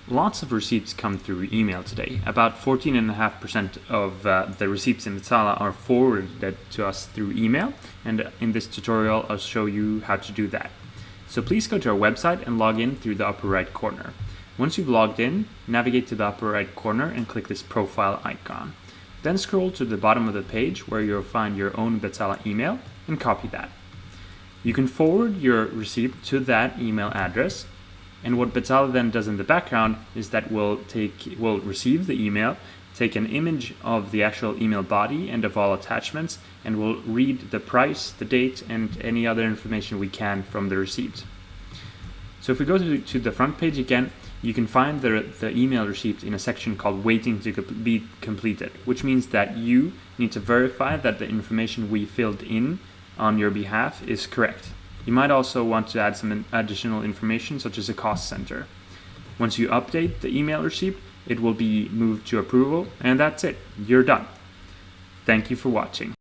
Lots of receipts come through email today. About 14.5% of the receipts in Bezala are forwarded to us through email, and in this tutorial I'll show you how to do that. So please go to our website and log in through the upper right corner. Once you've logged in, navigate to the upper right corner and click this profile icon. Then scroll to the bottom of the page where you'll find your own Bezala email and copy that. You can forward your receipt to that email address, and what Bezala then does in the background is that we'll receive the email, take an image of the actual email body and of all attachments, and we'll read the price, the date, and any other information we can from the receipt. So if we go to the front page again, you can find the email receipt in a section called Waiting to be completed, which means that you need to verify that the information we filled in on your behalf is correct. You might also want to add some additional information such as a cost center. Once you update the email receipt, it will be moved to approval, and that's it. You're done. Thank you for watching.